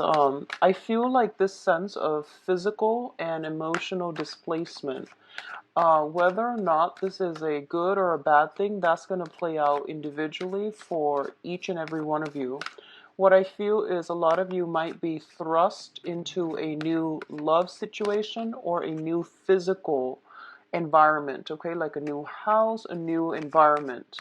I feel like this sense of physical and emotional displacement, whether or not this is a good or a bad thing, that's going to play out individually for each and every one of you. What I feel is a lot of you might be thrust into a new love situation or a new physical environment, okay, like a new house, a new environment.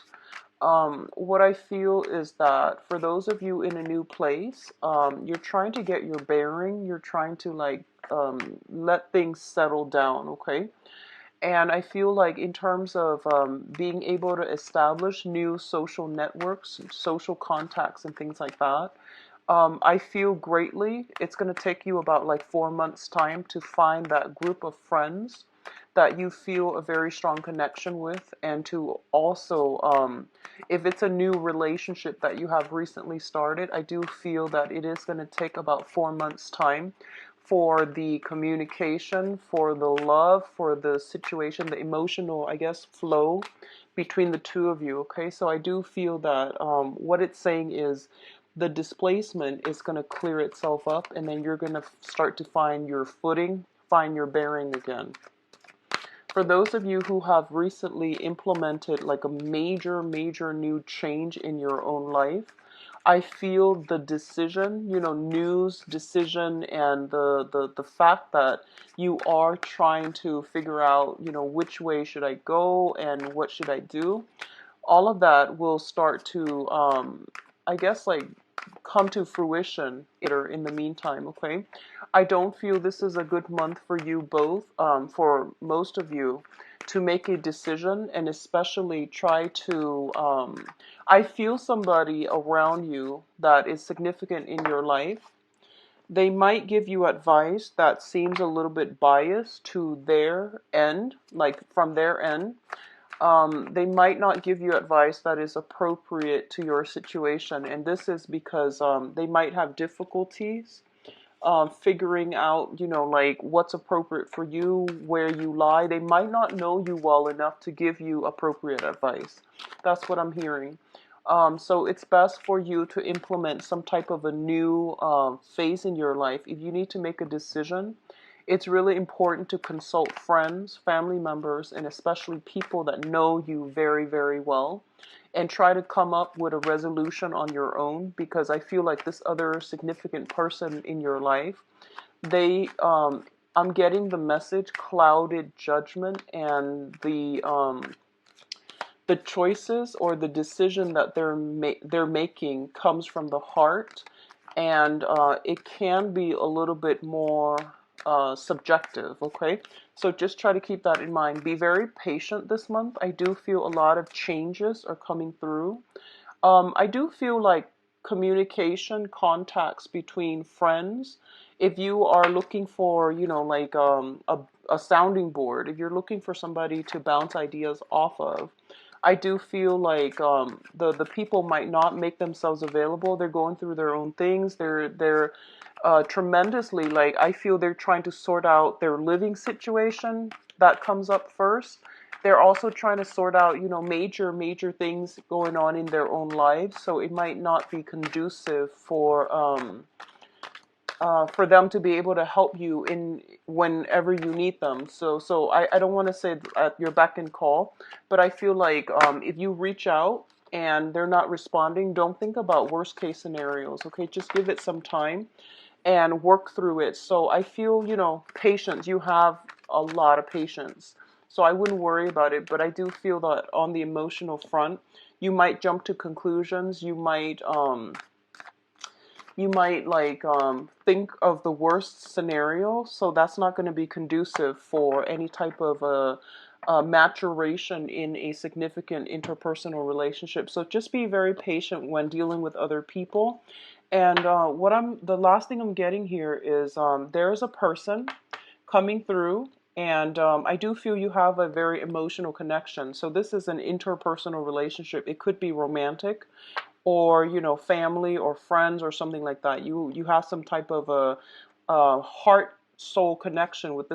What I feel is that for those of you in a new place, you're trying to get your bearing, you're trying to like let things settle down, okay? And I feel like in terms of being able to establish new social networks, social contacts, and things like that, I feel greatly it's going to take you about like 4 months' time to find that group of friends that you feel a very strong connection with, and to also, if it's a new relationship that you have recently started, I do feel that it is going to take about 4 months' time for the communication, for the love, for the situation, the emotional, I guess, flow between the two of you. Okay, so I do feel that what it's saying is the displacement is going to clear itself up, and then you're going to start to find your footing, find your bearing again. For those of you who have recently implemented like a major new change in your own life, I feel the decision, news, decision, and the fact that you are trying to figure out, which way should I go and what should I do, all of that will start to, I guess, like come to fruition in the meantime, okay? I don't feel this is a good month for you both, for most of you, to make a decision, and especially try to, I feel somebody around you that is significant in your life. They might give you advice that seems a little bit biased to their end, like from their end. They might not give you advice that is appropriate to your situation, and this is because they might have difficulties figuring out, like what's appropriate for you, where you lie. They might not know you well enough to give you appropriate advice. That's what I'm hearing. So it's best for you to implement some type of a new phase in your life. If you need to make a decision, it's really important to consult friends, family members, and especially people that know you very well, and try to come up with a resolution on your own, because I feel like this other significant person in your life, they, I'm getting the message clouded judgment, and the choices or the decision that they're making comes from the heart, and it can be a little bit more subjective. Okay, so just try to keep that in mind. Be very patient this month. I do feel a lot of changes are coming through. I do feel like communication, contacts between friends. If you are looking for, like a sounding board, if you're looking for somebody to bounce ideas off of, I do feel like the people might not make themselves available. They're going through their own things. They're tremendously, like, I feel they're trying to sort out their living situation. That comes up first. They're also trying to sort out, major things going on in their own lives. So it might not be conducive for them to be able to help you in whenever you need them. So I don't want to say at your beck and call, but I feel like if you reach out and they're not responding, don't think about worst case scenarios. Okay, just give it some time and work through it. So I feel, patience. You have a lot of patience. So I wouldn't worry about it, but I do feel that on the emotional front, you might jump to conclusions. You might like think of the worst scenario, so that's not going to be conducive for any type of maturation in a significant interpersonal relationship. So just be very patient when dealing with other people. And the last thing I'm getting here is there's a person coming through, and I do feel you have a very emotional connection. So this is an interpersonal relationship. It could be romantic, or family or friends or something like that. You have some type of a heart soul connection with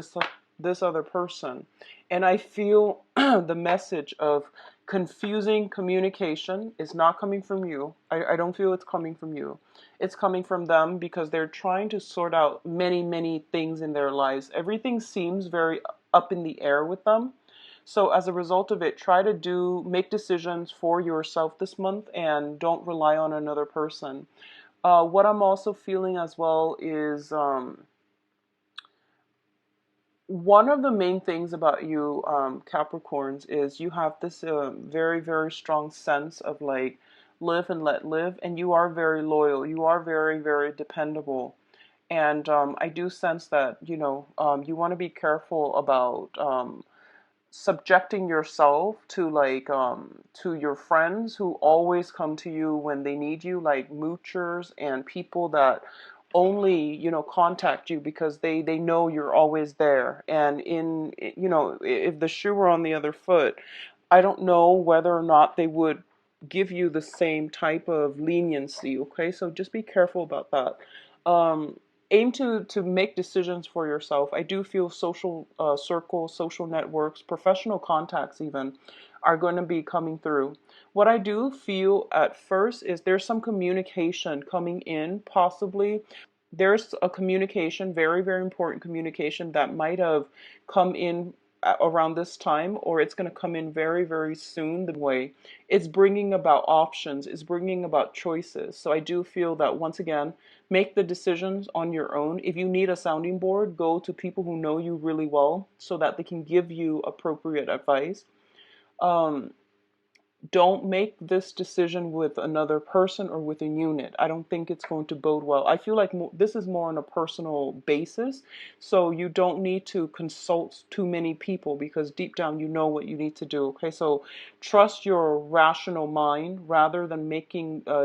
this other person. And I feel the message of confusing communication is not coming from you. I don't feel it's coming from you. It's coming from them because they're trying to sort out many, many things in their lives. Everything seems very up in the air with them. So as a result of it, try to make decisions for yourself this month and don't rely on another person. What I'm also feeling as well is one of the main things about you, Capricorns, is you have this very, very strong sense of like live and let live, and you are very loyal. You are very, very dependable. And I do sense that, you want to be careful about subjecting yourself to to your friends who always come to you when they need you, like moochers and people that only contact you because they know you're always there. And if the shoe were on the other foot, I don't know whether or not they would give you the same type of leniency. Okay, so just be careful about that. um, Aim to make decisions for yourself. I do feel social circles, social networks, professional contacts even are going to be coming through. What I do feel at first is there's some communication coming in, possibly. There's a communication, very, very important communication that might have come in around this time, or it's going to come in very, very soon. The way it's bringing about options, it's bringing about choices. So I do feel that once again, make the decisions on your own. If you need a sounding board, go to people who know you really well so that they can give you appropriate advice. Um, don't make this decision with another person or with a unit. I don't think it's going to bode well. I feel like this is more on a personal basis. So you don't need to consult too many people because deep down you know what you need to do. Okay, so trust your rational mind rather than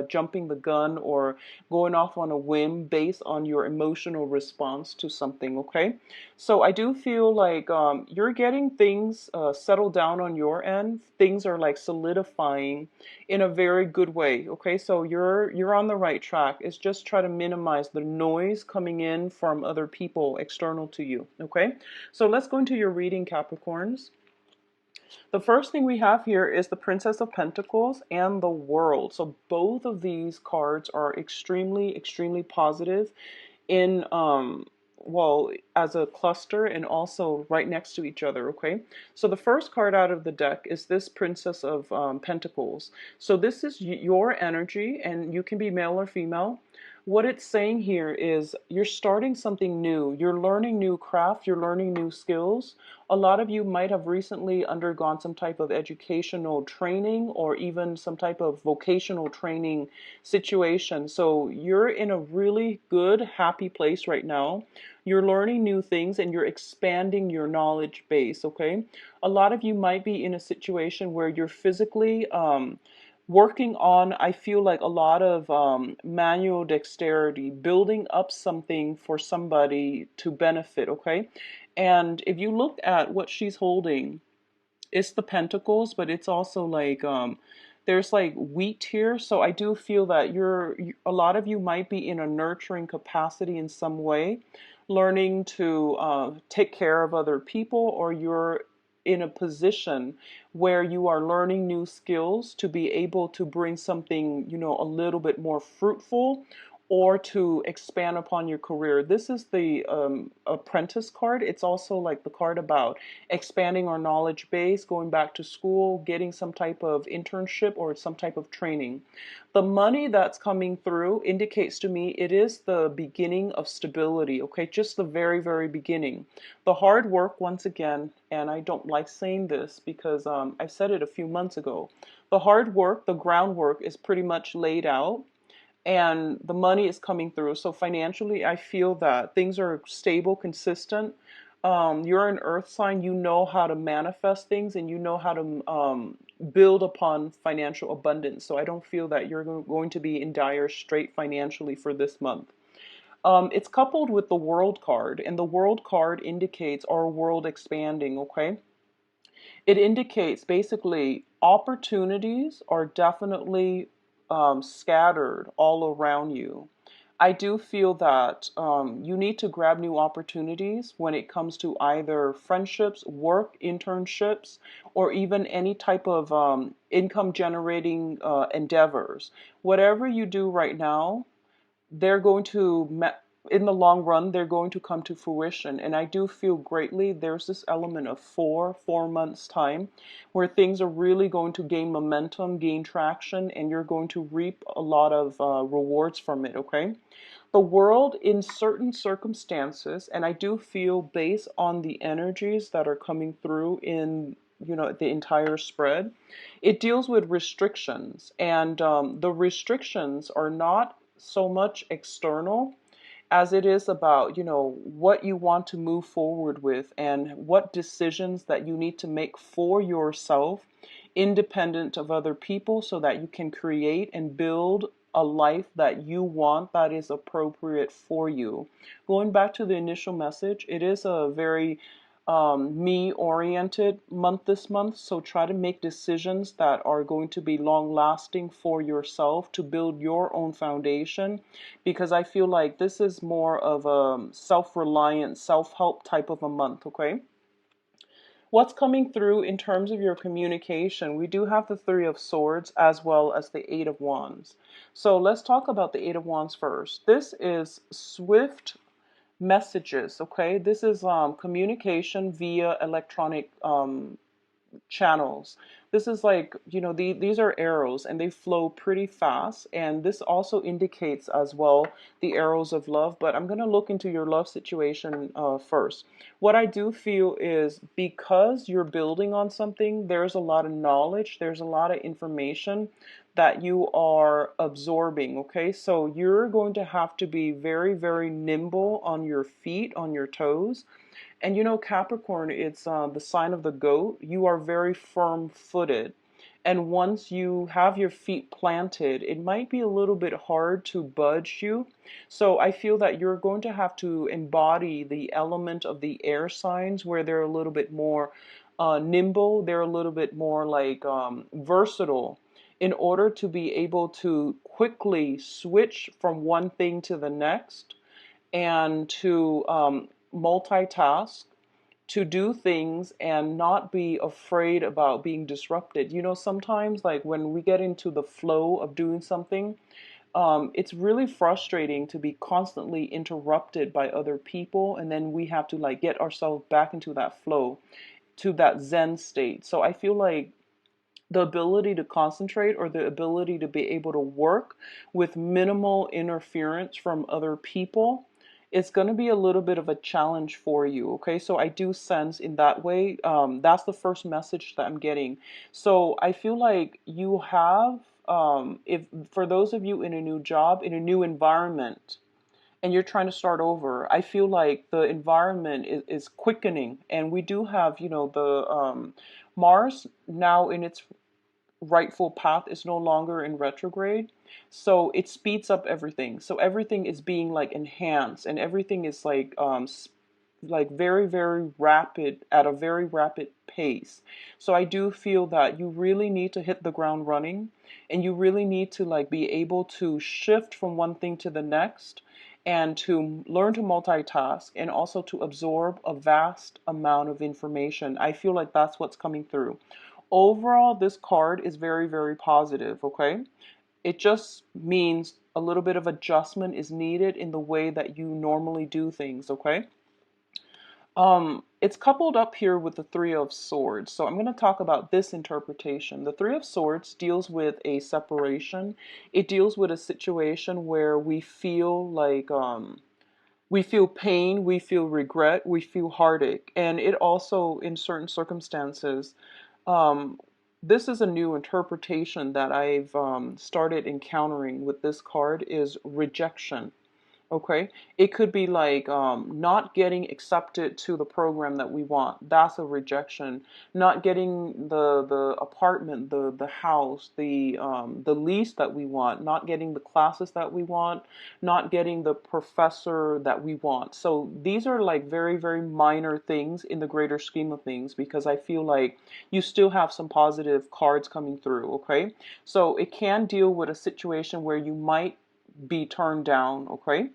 jumping the gun or going off on a whim based on your emotional response to something. Okay, so I do feel like you're getting things settled down on your end. Things are like solidifying in a very good way. Okay, so you're on the right track. It's just try to minimize the noise coming in from other people external to you. Okay, so let's go into your reading, Capricorns. The first thing we have here is the Princess of Pentacles and the World. So both of these cards are extremely, extremely positive in well, as a cluster and also right next to each other. Okay, so the first card out of the deck is this Princess of Pentacles. So this is your energy, and you can be male or female. What it's saying here is you're starting something new. You're learning new craft, you're learning new skills. A lot of you might have recently undergone some type of educational training or even some type of vocational training situation. So you're in a really good, happy place right now. You're learning new things and you're expanding your knowledge base, okay? A lot of you might be in a situation where you're physically working on, I feel like, a lot of manual dexterity, building up something for somebody to benefit, okay? And if you look at what she's holding, it's the pentacles, but it's also like there's like wheat here. So I do feel that a lot of you might be in a nurturing capacity in some way, learning to take care of other people, or you're in a position where you are learning new skills to be able to bring something, a little bit more fruitful or to expand upon your career. This is the apprentice card. It's also like the card about expanding our knowledge base, going back to school, getting some type of internship or some type of training. The money that's coming through indicates to me it is the beginning of stability, okay? Just the very, very beginning. The hard work, once again, and I don't like saying this because I said it a few months ago, the hard work, the groundwork is pretty much laid out and the money is coming through. So financially, I feel that things are stable, consistent. You're an earth sign. You know how to manifest things and you know how to build upon financial abundance. So I don't feel that you're going to be in dire strait financially for this month. It's coupled with the World card, and the World card indicates our world expanding, okay? It indicates basically opportunities are definitely scattered all around you. I do feel that you need to grab new opportunities when it comes to either friendships, work, internships, or even any type of income generating endeavors. Whatever you do right now, they're going to in the long run they're going to come to fruition. And I do feel greatly there's this element of 4 months time where things are really going to gain momentum, gain traction, and you're going to reap a lot of rewards from it. Okay, the world in certain circumstances, and I do feel based on the energies that are coming through in, the entire spread, it deals with restrictions. And the restrictions are not so much external as it is about, what you want to move forward with and what decisions that you need to make for yourself, independent of other people, so that you can create and build a life that you want, that is appropriate for you. Going back to the initial message, it is a very me oriented month this month. So try to make decisions that are going to be long lasting for yourself to build your own foundation, because I feel like this is more of a self reliant, self help type of a month. Okay. What's coming through in terms of your communication? We do have the Three of Swords as well as the Eight of Wands. So let's talk about the Eight of Wands first. This is swift messages, okay? This is communication via electronic channels. This is like, these are arrows and they flow pretty fast. And this also indicates as well the arrows of love. But I'm going to look into your love situation first. What I do feel is because you're building on something, there's a lot of knowledge, there's a lot of information that you are absorbing, okay? So you're going to have to be very, very nimble on your feet, on your toes. And Capricorn, it's the sign of the goat. You are very firm-footed. And once you have your feet planted, it might be a little bit hard to budge you. So I feel that you're going to have to embody the element of the air signs where they're a little bit more nimble, they're a little bit more like versatile in order to be able to quickly switch from one thing to the next and to multitask, to do things and not be afraid about being disrupted. Sometimes like when we get into the flow of doing something, it's really frustrating to be constantly interrupted by other people, and then we have to like get ourselves back into that flow, to that Zen state. So I feel like the ability to concentrate, or the ability to be able to work with minimal interference from other people, it's going to be a little bit of a challenge for you. Okay, so I do sense in that way, that's the first message that I'm getting. So I feel like you have, if for those of you in a new job, in a new environment, and you're trying to start over, I feel like the environment is quickening. And we do have, the Mars now in its rightful path, is no longer in retrograde. So it speeds up everything. So everything is being like enhanced, and everything is like very, very rapid, at a very rapid pace. So I do feel that you really need to hit the ground running, and you really need to like be able to shift from one thing to the next, and to learn to multitask, and also to absorb a vast amount of information. I feel like that's what's coming through. Overall, this card is very, very positive, okay? It just means a little bit of adjustment is needed in the way that you normally do things, okay? It's coupled up here with the Three of Swords. So I'm going to talk about this interpretation. The Three of Swords deals with a separation. It deals with a situation where we feel like we feel pain, we feel regret, we feel heartache. And it also, in certain circumstances, um, this is a new interpretation that I've started encountering with this card, is rejection. Okay, it could be like not getting accepted to the program that we want. That's a rejection. Not getting the apartment, the house, the lease that we want. Not getting the classes that we want. Not getting the professor that we want. So these are like very, very minor things in the greater scheme of things, because I feel like you still have some positive cards coming through. Okay, so it can deal with a situation where you might be turned down, okay?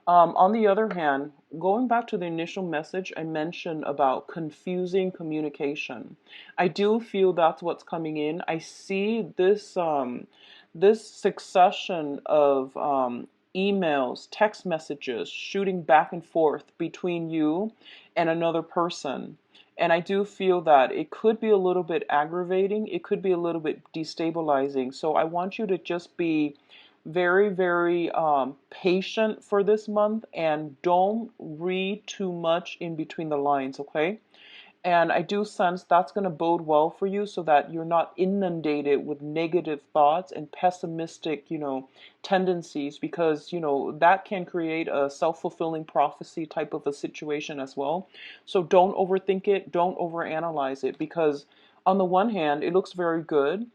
On the other hand, going back to the initial message I mentioned about confusing communication, I do feel that's what's coming in. I see this succession of emails, text messages shooting back and forth between you and another person. And I do feel that it could be a little bit aggravating. It could be a little bit destabilizing. So I want you to just be very, very patient for this month and don't read too much in between the lines, okay? And I do sense that's going to bode well for you so that you're not inundated with negative thoughts and pessimistic, tendencies, because, that can create a self-fulfilling prophecy type of a situation as well. So don't overthink it, don't overanalyze it, because on the one hand, it looks very good.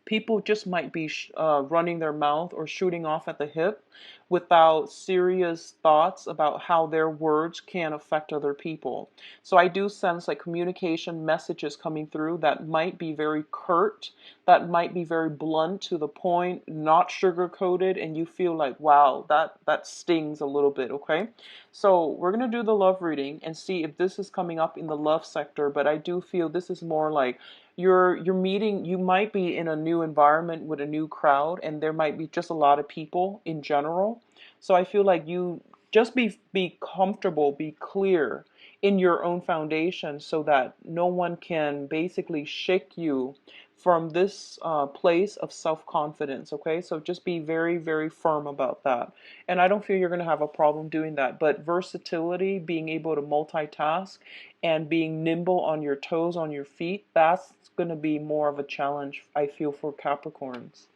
People just might be running their mouth or shooting off at the hip without serious thoughts about how their words can affect other people. So I do sense like communication messages coming through that might be very curt, that might be very blunt to the point, not sugar coated, and you feel like, wow, that stings a little bit, okay? So we're going to do the love reading and see if this is coming up in the love sector, but I do feel this is more like you're meeting, you might be in a new environment with a new crowd, and there might be just a lot of people in general. So I feel like you just be comfortable, be clear in your own foundation so that no one can basically shake you from this place of self-confidence, okay? So just be very, very firm about that. And I don't feel you're going to have a problem doing that. But versatility, being able to multitask, and being nimble on your toes, on your feet, that's going to be more of a challenge, I feel, for Capricorns.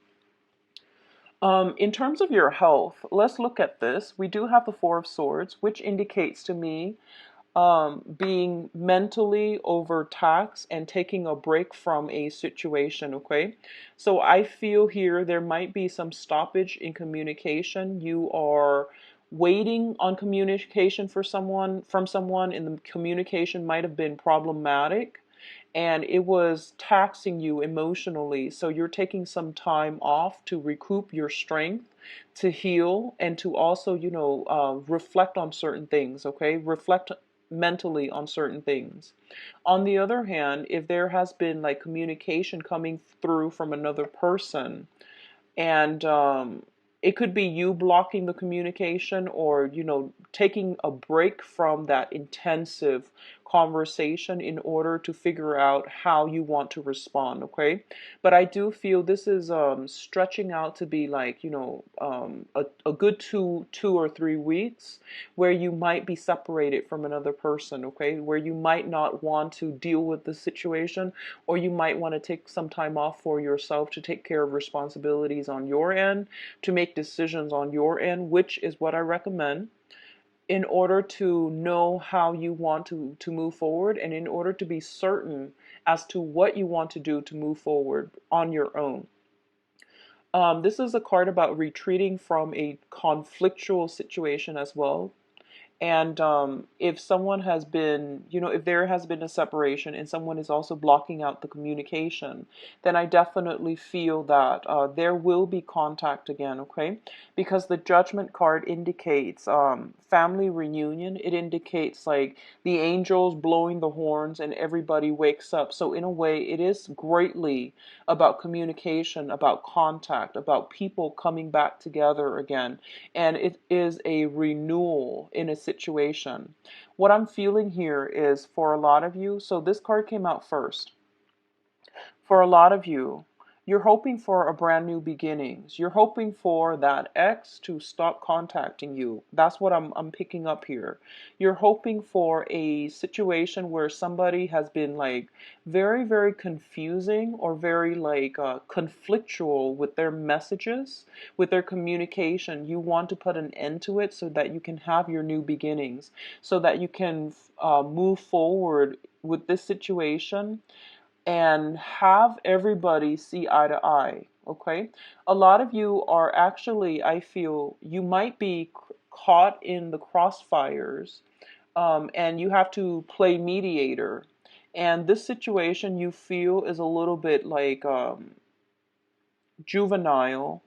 In terms of your health, let's look at this. We do have the Four of Swords, which indicates to me being mentally overtaxed and taking a break from a situation, okay? So I feel here there might be some stoppage in communication. You are waiting on communication for someone from someone, and the communication might have been problematic and it was taxing you emotionally. So you're taking some time off to recoup your strength, to heal, and to also, reflect on certain things, okay? Reflect mentally on certain things. On the other hand, if there has been like communication coming through from another person, and it could be you blocking the communication, or taking a break from that intensive conversation in order to figure out how you want to respond, okay? But I do feel this is stretching out to be like a good 2 or 3 weeks where you might be separated from another person, okay, where you might not want to deal with the situation, or you might want to take some time off for yourself to take care of responsibilities on your end, to make decisions on your end, which is what I recommend in order to know how you want to move forward, and in order to be certain as to what you want to do to move forward on your own. This is a card about retreating from a conflictual situation as well. And if someone has been, if there has been a separation and someone is also blocking out the communication, then I definitely feel that there will be contact again, okay? Because the Judgment card indicates family reunion. It indicates like the angels blowing the horns and everybody wakes up. So in a way, it is greatly about communication, about contact, about people coming back together again. And it is a renewal in a situation. What I'm feeling here is for a lot of you, so this card came out first. For a lot of you, you're hoping for a brand new beginnings. You're hoping for that ex to stop contacting you. That's what I'm picking up here. You're hoping for a situation where somebody has been like very, very confusing or very like conflictual with their messages, with their communication. You want to put an end to it so that you can have your new beginnings, so that you can move forward with this situation and have everybody see eye to eye, okay? A lot of you are actually, I feel, you might be caught in the crossfires, and you have to play mediator. And this situation you feel is a little bit like juvenile,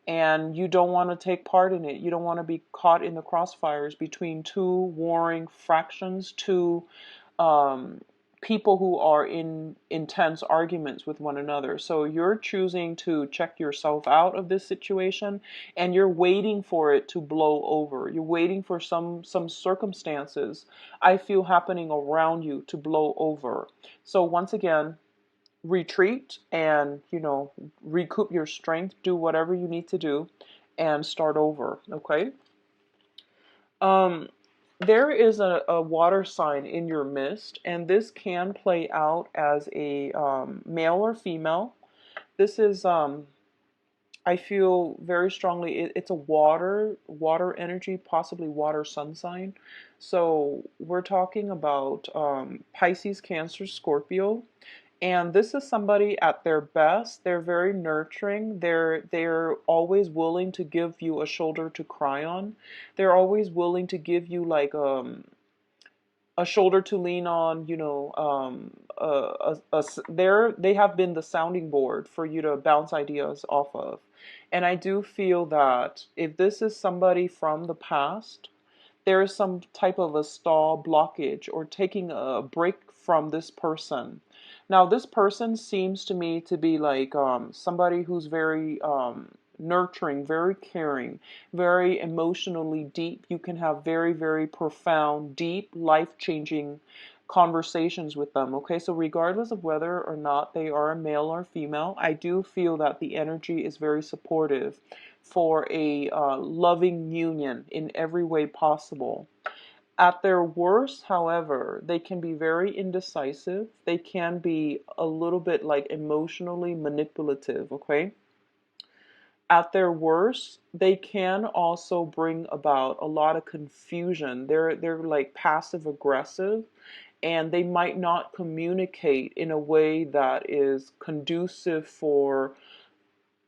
and you don't want to take part in it. You don't want to be caught in the crossfires between two warring fractions, two um, people who are in intense arguments with one another. So you're choosing to check yourself out of this situation, and you're waiting for it to blow over. You're waiting for some circumstances I feel happening around you to blow over. So once again, retreat and, recoup your strength, do whatever you need to do, and start over. Okay. um there is a water sign in your midst, and this can play out as a male or female. This is I feel very strongly it's a water energy, possibly water sun sign. So we're talking about Pisces, Cancer, Scorpio. And this is somebody at their best. They're very nurturing. They're always willing to give you a shoulder to cry on. They're always willing to give you like a shoulder to lean on. They have been the sounding board for you to bounce ideas off of. And I do feel that if this is somebody from the past, there is some type of a stall blockage or taking a break from this person. Now, this person seems to me to be like somebody who's very nurturing, very caring, very emotionally deep. You can have very, very profound, deep, life-changing conversations with them. Okay, so regardless of whether or not they are a male or female, I do feel that the energy is very supportive for a loving union in every way possible. At their worst, however, they can be very indecisive. They can be a little bit like emotionally manipulative, okay? At their worst, they can also bring about a lot of confusion. They're like passive aggressive, and they might not communicate in a way that is conducive for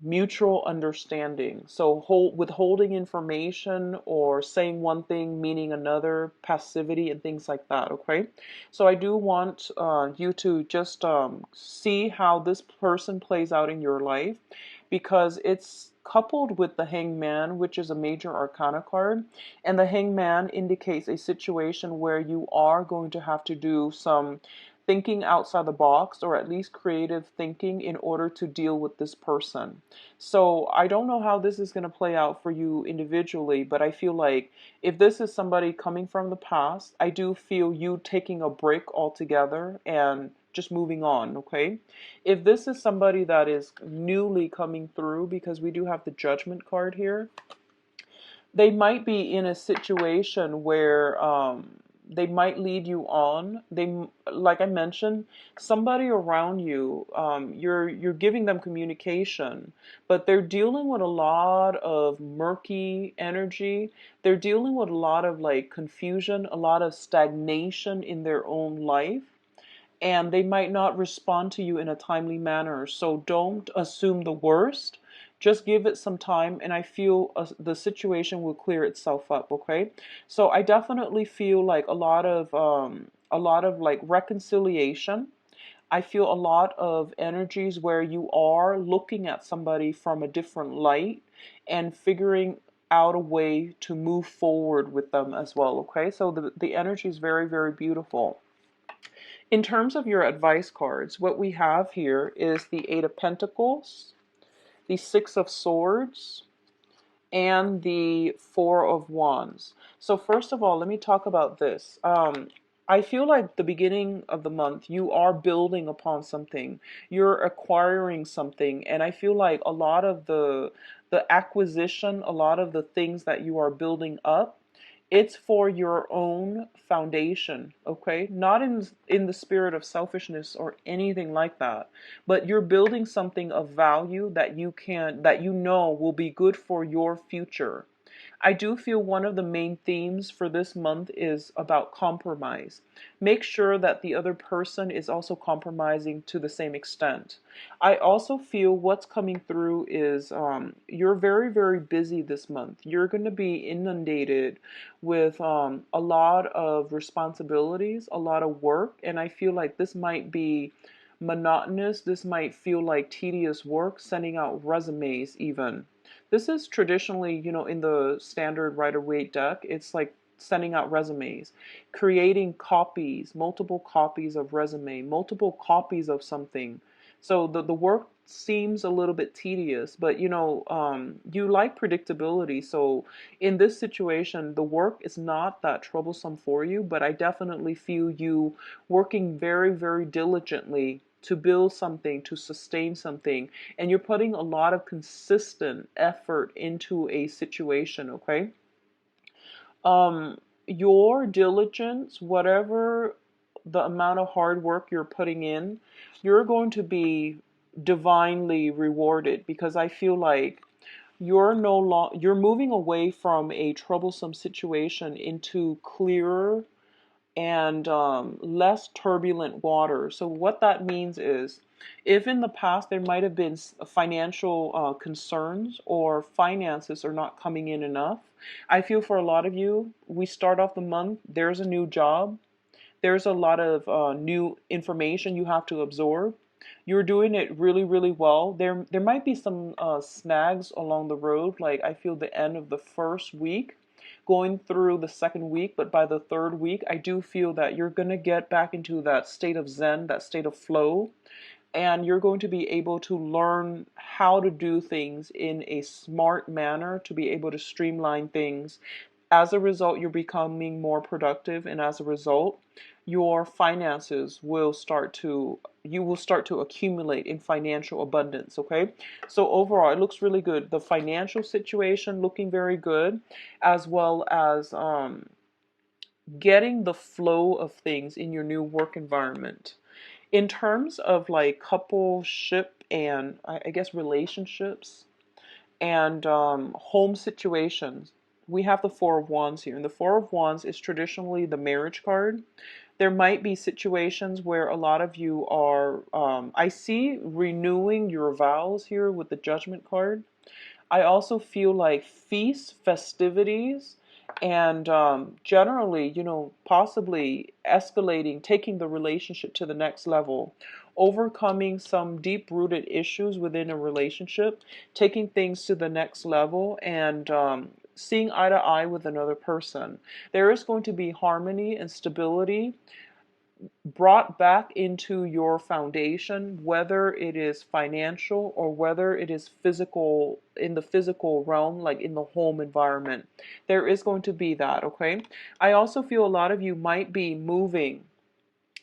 mutual understanding. So withholding information or saying one thing meaning another, passivity and things like that. Okay, so I do want you to just see how this person plays out in your life, because it's coupled with the Hangman, which is a major arcana card, and the Hangman indicates a situation where you are going to have to do some thinking outside the box, or at least creative thinking, in order to deal with this person. So I don't know how this is going to play out for you individually, but I feel like if this is somebody coming from the past, I do feel you taking a break altogether and just moving on, okay? If this is somebody that is newly coming through, because we do have the Judgment card here, they might be in a situation where they might lead you on. Like I mentioned, somebody around you, you're giving them communication, but they're dealing with a lot of murky energy. They're dealing with a lot of like confusion, a lot of stagnation in their own life, and they might not respond to you in a timely manner. So don't assume the worst. Just give it some time, and I feel the situation will clear itself up. Okay, so I definitely feel like a lot of like reconciliation. I feel a lot of energies where you are looking at somebody from a different light and figuring out a way to move forward with them as well. Okay, so the energy is very, very beautiful. In terms of your advice cards, what we have here is the Eight of Pentacles, the Six of Swords, and the Four of Wands. So first of all, let me talk about this. I feel like the beginning of the month, you are building upon something. You're acquiring something. And I feel like a lot of the acquisition, a lot of the things that you are building up, it's for your own foundation, okay? Not in the spirit of selfishness or anything like that, but you're building something of value that you know will be good for your future. I do feel one of the main themes for this month is about compromise. Make sure that the other person is also compromising to the same extent. I also feel what's coming through is you're very, very busy this month. You're going to be inundated with a lot of responsibilities, a lot of work, and I feel like this might be monotonous. This might feel like tedious work, sending out resumes even. This is traditionally, in the standard Rider-Waite deck, it's like sending out resumes, creating copies, multiple copies of resume, multiple copies of something. So the work seems a little bit tedious, but you like predictability. So in this situation, the work is not that troublesome for you, but I definitely feel you working very, very diligently to build something, to sustain something, and you're putting a lot of consistent effort into a situation, okay? Um, your diligence, whatever the amount of hard work you're putting in, you're going to be divinely rewarded because I feel like you're moving away from a troublesome situation into clearer and less turbulent water. So what that means is, if in the past there might have been financial concerns or finances are not coming in enough, I feel for a lot of you, we start off the month, there's a new job, there's a lot of new information you have to absorb. You're doing it really, really well. There might be some snags along the road, like I feel the end of the first week, going through the second week, but by the third week, I do feel that you're going to get back into that state of zen, that state of flow, and you're going to be able to learn how to do things in a smart manner to be able to streamline things. As a result, you're becoming more productive, and as a result, your finances will start to you will start to accumulate in financial abundance, okay? So overall, it looks really good. The financial situation looking very good, as well as getting the flow of things in your new work environment. In terms of like coupleship and I guess relationships and home situations, we have the Four of Wands here. And the Four of Wands is traditionally the marriage card. There might be situations where a lot of you are, I see renewing your vows here with the Judgment card. I also feel like feasts, festivities, and generally, possibly escalating, taking the relationship to the next level, overcoming some deep-rooted issues within a relationship, taking things to the next level, and seeing eye to eye with another person. There is going to be harmony and stability brought back into your foundation, whether it is financial or whether it is physical, in the physical realm, like in the home environment. There is going to be that, okay? I also feel a lot of you might be moving.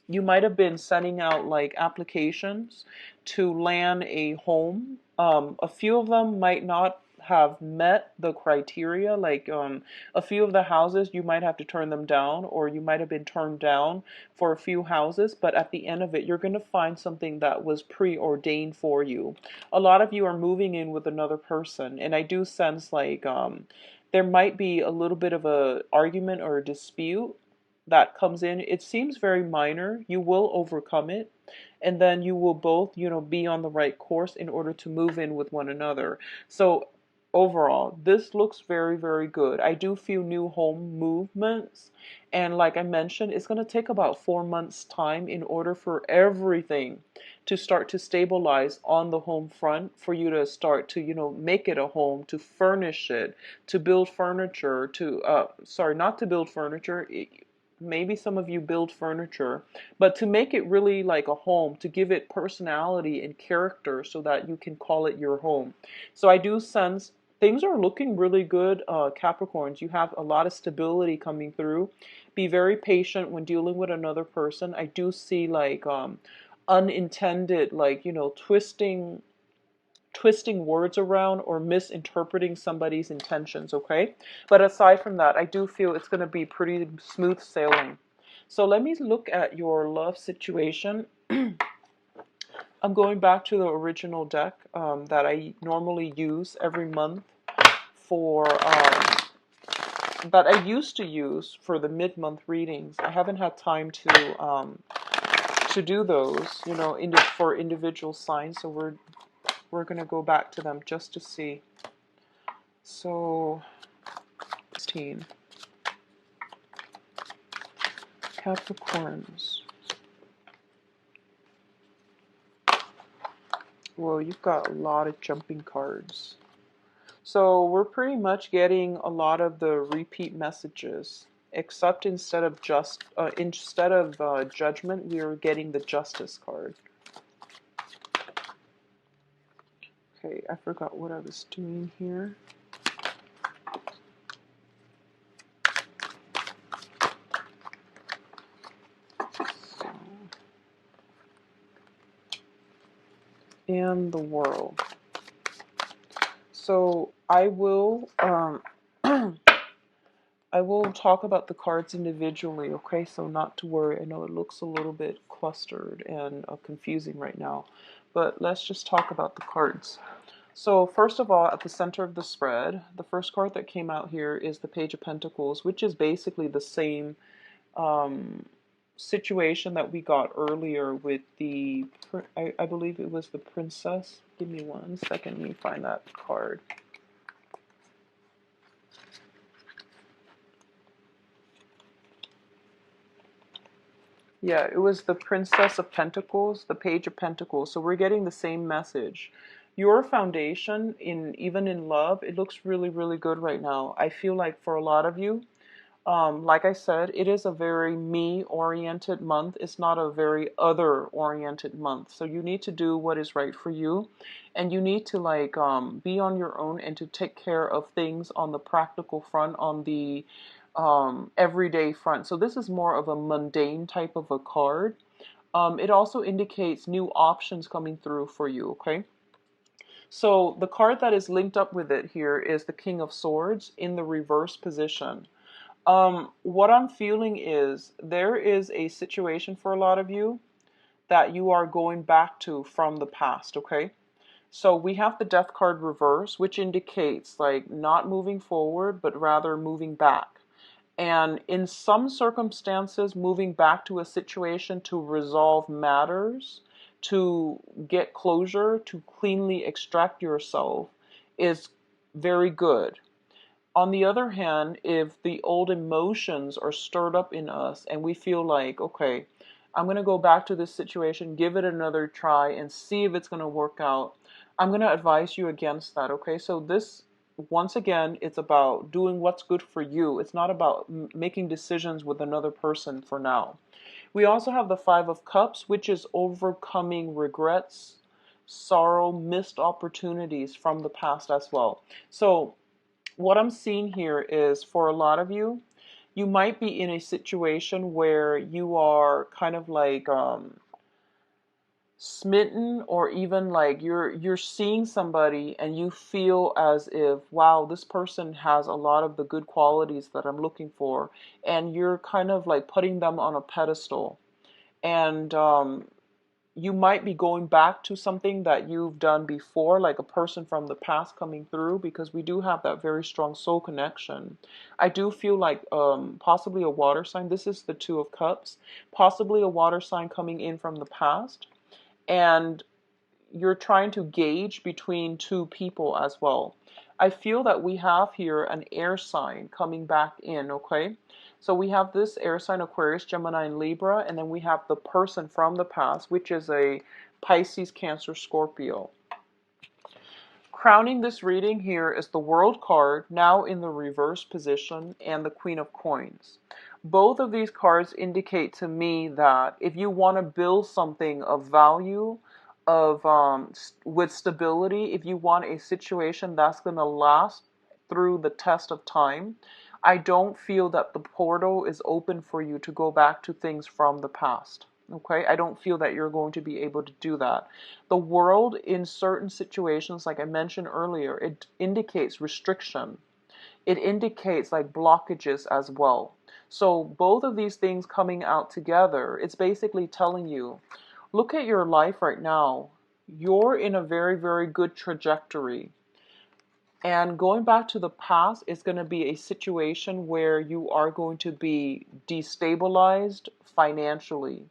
You might have been sending out like applications to land a home. A few of them might not have met the criteria. Like a few of the houses, you might have to turn them down, or you might have been turned down for a few houses. But at the end of it, you're going to find something that was preordained for you. A lot of you are moving in with another person, and I do sense like there might be a little bit of a argument or a dispute that comes in. It seems very minor. You will overcome it, and then you will both, be on the right course in order to move in with one another. So overall, this looks very, very good. I do feel new home movements, and like I mentioned, it's going to take about 4 months time in order for everything to start to stabilize on the home front, for you to start to, make it a home, to furnish it, to build furniture, to sorry, not to build furniture. Maybe some of you build furniture, but to make it really like a home, to give it personality and character so that you can call it your home. So I do sense things are looking really good, Capricorns. You have a lot of stability coming through. Be very patient when dealing with another person. I do see like unintended, like, twisting words around or misinterpreting somebody's intentions, okay? But aside from that, I do feel it's going to be pretty smooth sailing. So let me look at your love situation. I'm going back to the original deck that I normally use every month for, that I used to use for the mid-month readings. I haven't had time to do those, for individual signs, so we're going to go back to them just to see. So, 16. Capricorns. Well, you've got a lot of jumping cards. So we're pretty much getting a lot of the repeat messages, except instead of judgment, we are getting the justice card. Okay, I forgot what I was doing here. So, and the world. So I will I will talk about the cards individually, okay? So not to worry. I know it looks a little bit clustered and confusing right now, but let's just talk about the cards. So first of all, at the center of the spread, the first card that came out here is the Page of Pentacles, which is basically the same situation that we got earlier with the, I believe it was the Princess. Give me 1 second, let me find that card. Yeah, it was the Princess of Pentacles, the Page of Pentacles. So we're getting the same message. Your foundation, even in love, it looks really, really good right now. I feel like for a lot of you, like I said, it is a very me-oriented month. It's not a very other-oriented month. So you need to do what is right for you. And you need to be on your own and to take care of things on the practical front, on the everyday front. So this is more of a mundane type of a card. It also indicates new options coming through for you, okay? So the card that is linked up with it here is the King of Swords in the reverse position. What I'm feeling is there is a situation for a lot of you that you are going back to from the past, okay? So we have the Death card reverse, which indicates like not moving forward, but rather moving back. And in some circumstances, moving back to a situation to resolve matters, to get closure, to cleanly extract yourself is very good. On the other hand, if the old emotions are stirred up in us and we feel like, okay, I'm going to go back to this situation, give it another try and see if it's going to work out, I'm going to advise you against that, okay? So this, once again, it's about doing what's good for you. It's not about making decisions with another person for now. We also have the Five of Cups, which is overcoming regrets, sorrow, missed opportunities from the past as well. So what I'm seeing here is for a lot of you, you might be in a situation where you are kind of like smitten, or even like you're seeing somebody and you feel as if, wow, this person has a lot of the good qualities that I'm looking for, and you're kind of like putting them on a pedestal. And you might be going back to something that you've done before, like a person from the past coming through, because we do have that very strong soul connection. I do feel like possibly a water sign. This is the Two of Cups. Possibly a water sign coming in from the past. And you're trying to gauge between two people as well. I feel that we have here an air sign coming back in, okay? So we have this air sign, Aquarius, Gemini, and Libra, and then we have the person from the past, which is a Pisces, Cancer, Scorpio. Crowning this reading here is the World card, now in the reverse position, and the Queen of Coins. Both of these cards indicate to me that if you want to build something of value, of with stability, if you want a situation that's going to last through the test of time, I don't feel that the portal is open for you to go back to things from the past. Okay, I don't feel that you're going to be able to do that. The world, in certain situations, like I mentioned earlier, it indicates restriction. It indicates like blockages as well. So both of these things coming out together, it's basically telling you, look at your life right now. You're in a very, very good trajectory. And going back to the past is going to be a situation where you are going to be destabilized financially.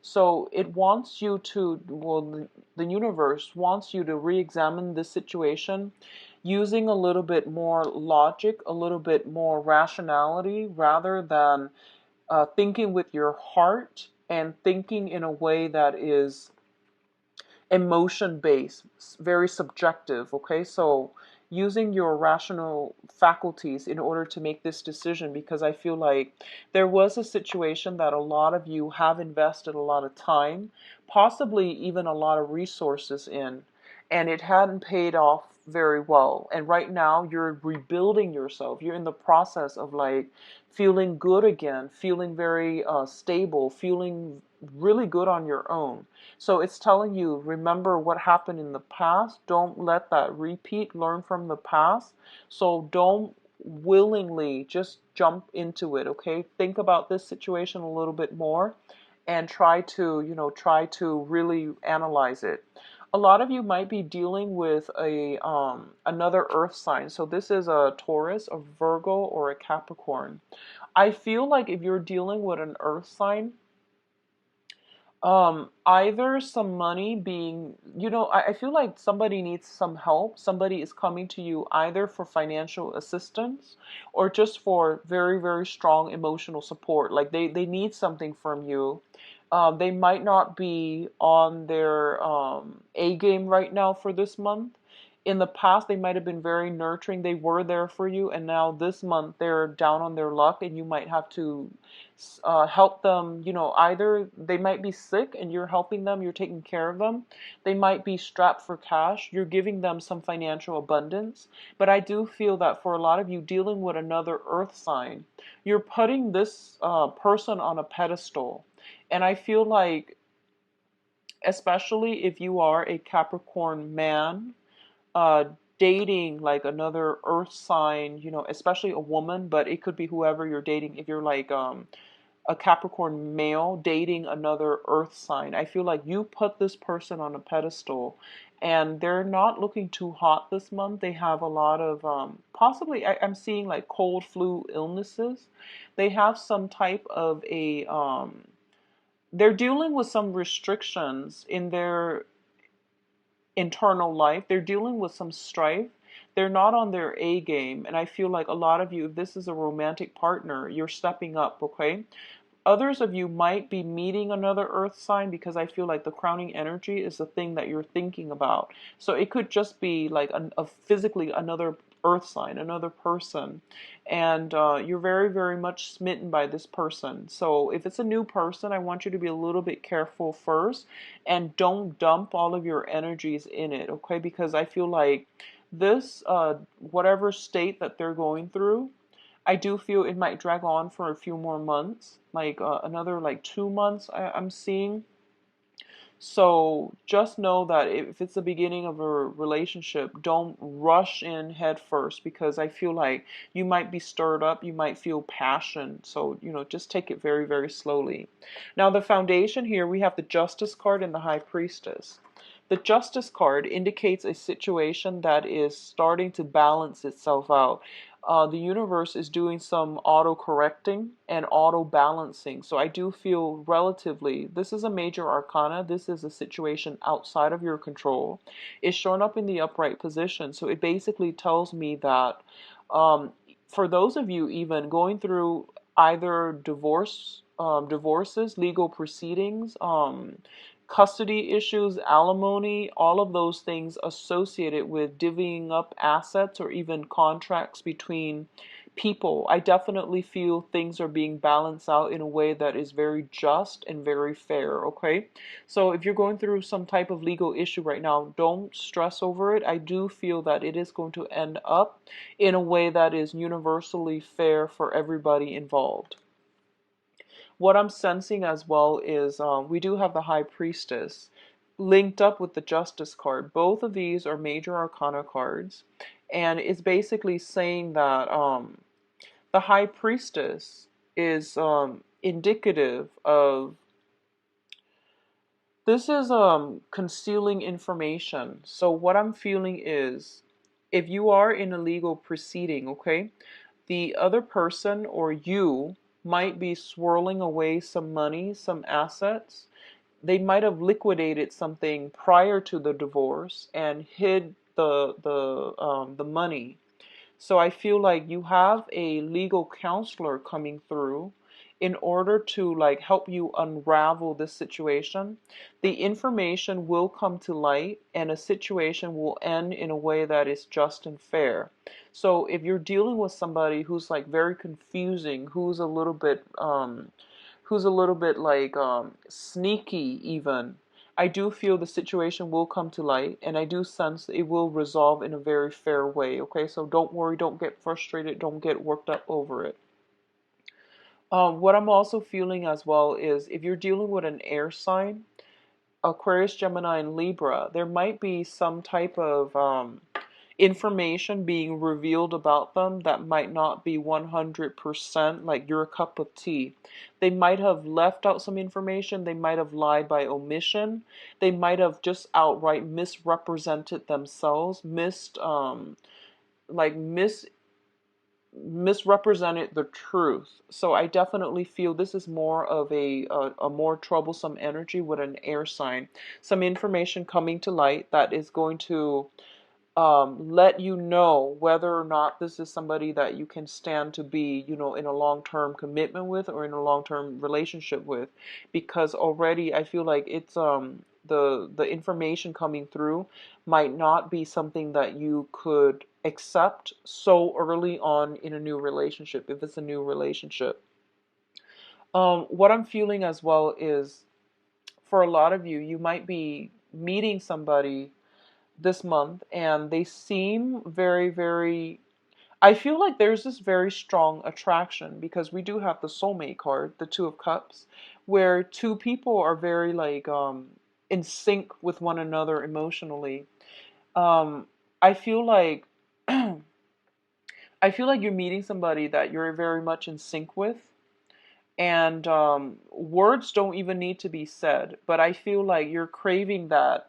So it wants you to, well, the universe wants you to re-examine this situation using a little bit more logic, a little bit more rationality, rather than thinking with your heart and thinking in a way that is emotion based, very subjective, okay? So using your rational faculties in order to make this decision, because I feel like there was a situation that a lot of you have invested a lot of time, possibly even a lot of resources in, and it hadn't paid off very well. And right now you're rebuilding yourself. You're in the process of like feeling good again, feeling very stable, feeling really good on your own. So it's telling you, remember what happened in the past. Don't let that repeat. Learn from the past. So don't willingly just jump into it, okay? Think about this situation a little bit more and try to, try to really analyze it. A lot of you might be dealing with a another earth sign. So this is a Taurus, a Virgo, or a Capricorn. I feel like if you're dealing with an earth sign, either some money being, I feel like somebody needs some help. Somebody is coming to you either for financial assistance or just for very, very strong emotional support. Like they need something from you. They might not be on their A game right now for this month. In the past, they might have been very nurturing. They were there for you, and now this month they're down on their luck, and you might have to help them. Either they might be sick and you're helping them, you're taking care of them. They might be strapped for cash. You're giving them some financial abundance. But I do feel that for a lot of you dealing with another earth sign, you're putting this person on a pedestal. And I feel like, especially if you are a Capricorn man, uh, dating like another earth sign, especially a woman, but it could be whoever you're dating. If you're like a Capricorn male dating another earth sign, I feel like you put this person on a pedestal and they're not looking too hot this month. They have a lot of possibly, I'm seeing like cold, flu illnesses. They have some type of a they're dealing with some restrictions in their internal life. They're dealing with some strife. They're not on their A game. And I feel like a lot of you, if this is a romantic partner, you're stepping up, okay? Others of you might be meeting another earth sign, because I feel like the crowning energy is the thing that you're thinking about. So it could just be like a physically another earth sign, another person. And you're very, very much smitten by this person. So if it's a new person, I want you to be a little bit careful first and don't dump all of your energies in it, okay? Because I feel like this, whatever state that they're going through, I do feel it might drag on for a few more months, like another like 2 months I'm seeing. So just know that if it's the beginning of a relationship, don't rush in head first, because I feel like you might be stirred up, you might feel passion. So, just take it very, very slowly. Now, the foundation here, we have the Justice card and the High Priestess. The Justice card indicates a situation that is starting to balance itself out. The universe is doing some auto-correcting and auto-balancing. So I do feel relatively, this is a major arcana. This is a situation outside of your control. It's shown up in the upright position. So it basically tells me that for those of you even going through either divorces, legal proceedings, custody issues, alimony, all of those things associated with divvying up assets or even contracts between people. I definitely feel things are being balanced out in a way that is very just and very fair, okay? So if you're going through some type of legal issue right now, don't stress over it. I do feel that it is going to end up in a way that is universally fair for everybody involved. What I'm sensing as well is we do have the High Priestess linked up with the Justice card. Both of these are major arcana cards, and it's basically saying that the High Priestess is indicative of, this is concealing information. So what I'm feeling is, if you are in a legal proceeding, okay, the other person or you might be swirling away some money, some assets. They might have liquidated something prior to the divorce and hid the money. So I feel like you have a legal counselor coming through, in order to like help you unravel this situation. The information will come to light and a situation will end in a way that is just and fair. So if you're dealing with somebody who's like very confusing, who's a little bit like sneaky even, I do feel the situation will come to light and I do sense it will resolve in a very fair way. Okay, so don't worry, don't get frustrated, don't get worked up over it. What I'm also feeling as well is if you're dealing with an air sign, Aquarius, Gemini, and Libra, there might be some type of information being revealed about them that might not be 100% like your cup of tea. They might have left out some information, they might have lied by omission, they might have just outright misrepresented themselves, like misrepresented the truth. So I definitely feel this is more of a more troublesome energy with an air sign. Some information coming to light that is going to let you know whether or not this is somebody that you can stand to be, in a long-term commitment with or in a long-term relationship with. Because already I feel like it's the information coming through might not be something that you could accept so early on in a new relationship, if it's a new relationship. What I'm feeling as well is for a lot of you, you might be meeting somebody this month and they seem very, very, I feel like there's this very strong attraction because we do have the soulmate card, the Two of Cups, where two people are very like in sync with one another emotionally. um I feel like I feel like you're meeting somebody that you're very much in sync with, and words don't even need to be said, but I feel like you're craving that,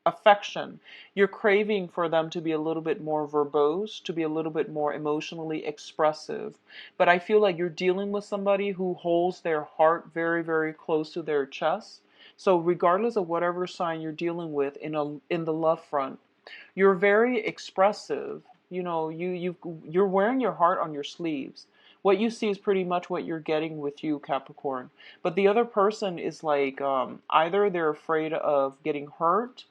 affection. You're craving for them to be a little bit more verbose, to be a little bit more emotionally expressive. But I feel like you're dealing with somebody who holds their heart very, very close to their chest. So regardless of whatever sign you're dealing with in the love front, you're very expressive. You're wearing your heart on your sleeves. What you see is pretty much what you're getting with you, Capricorn. But the other person is like either they're afraid of getting hurt,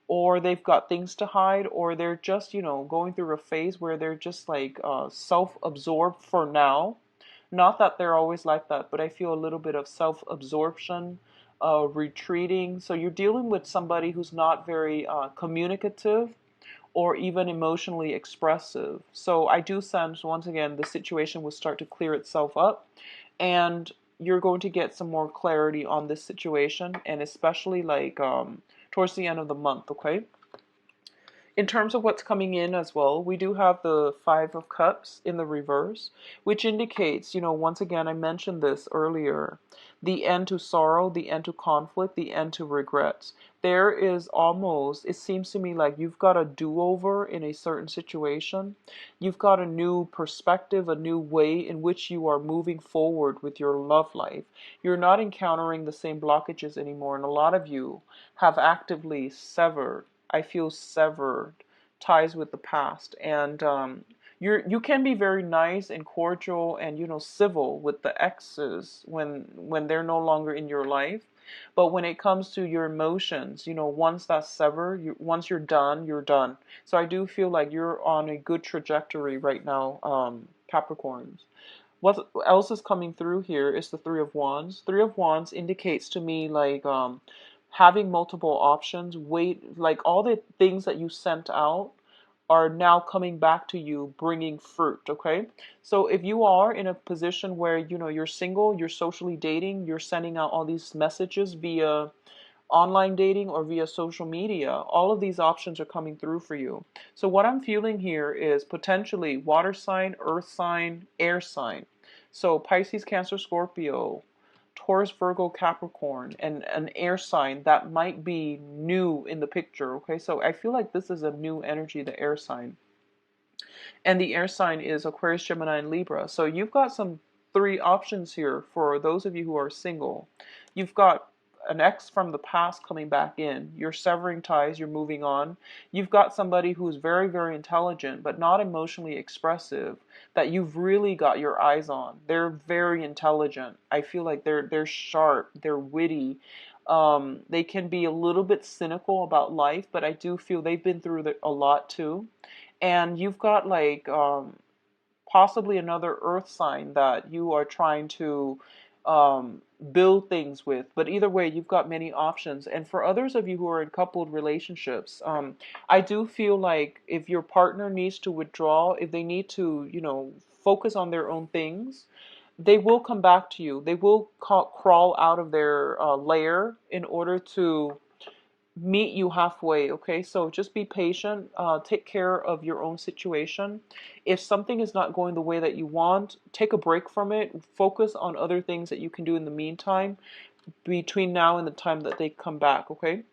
or they've got things to hide, or they're just going through a phase where they're just like self-absorbed for now. Not that they're always like that, but I feel a little bit of self-absorption, retreating. So you're dealing with somebody who's not very communicative or even emotionally expressive. So I do sense, once again, the situation will start to clear itself up and you're going to get some more clarity on this situation, and especially like towards the end of the month, okay? In terms of what's coming in as well, we do have the Five of Cups in the reverse, which indicates, once again, I mentioned this earlier, the end to sorrow, the end to conflict, the end to regrets. There is almost, it seems to me like you've got a do-over in a certain situation. You've got a new perspective, a new way in which you are moving forward with your love life. You're not encountering the same blockages anymore, and a lot of you have actively severed, I feel, severed ties with the past, and you can be very nice and cordial and civil with the exes when they're no longer in your life, but when it comes to your emotions, once that's severed, once you're done, you're done. So I do feel like you're on a good trajectory right now, Capricorns. What else is coming through here is the Three of Wands. Three of Wands indicates to me like having multiple options. Wait, like all the things that you sent out are now coming back to you, bringing fruit. Okay, so if you are in a position where you're single, you're socially dating, you're sending out all these messages via online dating or via social media, all of these options are coming through for you. So what I'm feeling here is potentially water sign, earth sign, air sign. So Pisces, Cancer, Scorpio, Taurus, Virgo, Capricorn, and an air sign that might be new in the picture. Okay, so I feel like this is a new energy, the air sign. And the air sign is Aquarius, Gemini, and Libra. So you've got some three options here for those of you who are single. You've got an ex from the past coming back in. You're severing ties, you're moving on. You've got somebody who's very, very intelligent, but not emotionally expressive, that you've really got your eyes on. They're very intelligent. I feel like they're sharp, they're witty. They can be a little bit cynical about life, but I do feel they've been through a lot too. And you've got like possibly another earth sign that you are trying to build things with. But either way, you've got many options. And for others of you who are in coupled relationships, I do feel like if your partner needs to withdraw, if they need to, focus on their own things, they will come back to you. They will crawl out of their lair in order to meet you halfway. Okay, so just be patient, take care of your own situation. If something is not going the way that you want, take a break from it, focus on other things that you can do in the meantime between now and the time that they come back. Okay,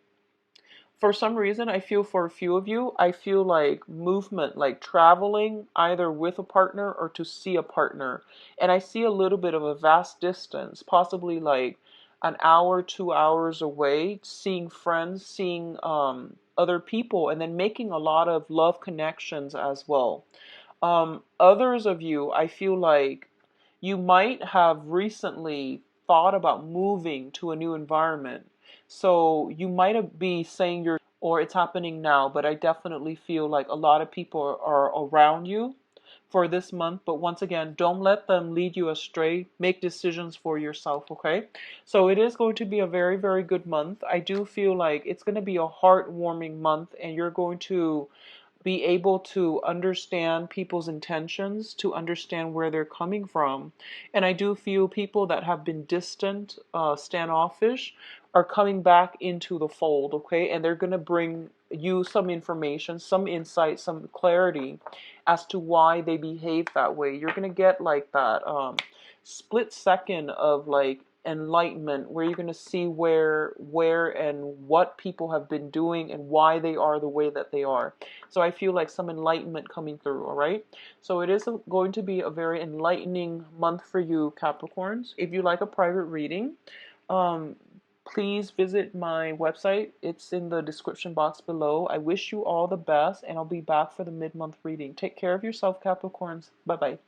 for some reason, I feel for a few of you, I feel like movement, like traveling either with a partner or to see a partner. And I see a little bit of a vast distance, possibly like an hour, 2 hours away, seeing friends, seeing other people, and then making a lot of love connections as well. Others of you, I feel like you might have recently thought about moving to a new environment. So you might be saying or it's happening now, but I definitely feel like a lot of people are around you for this month. But once again, don't let them lead you astray. Make decisions for yourself, okay? So it is going to be a very, very good month. I do feel like it's going to be a heartwarming month, and you're going to be able to understand people's intentions, to understand where they're coming from. And I do feel people that have been distant, standoffish, are coming back into the fold, okay? And they're going to bring you some information, some insight, some clarity as to why they behave that way. You're going to get like that split second of like enlightenment where you're going to see where and what people have been doing and why they are the way that they are. So I feel like some enlightenment coming through. All right, so it is going to be a very enlightening month for you, Capricorns. If you like a private reading, um please visit my website. It's in the description box below. I wish you all the best, and I'll be back for the mid-month reading. Take care of yourself, Capricorns. Bye bye.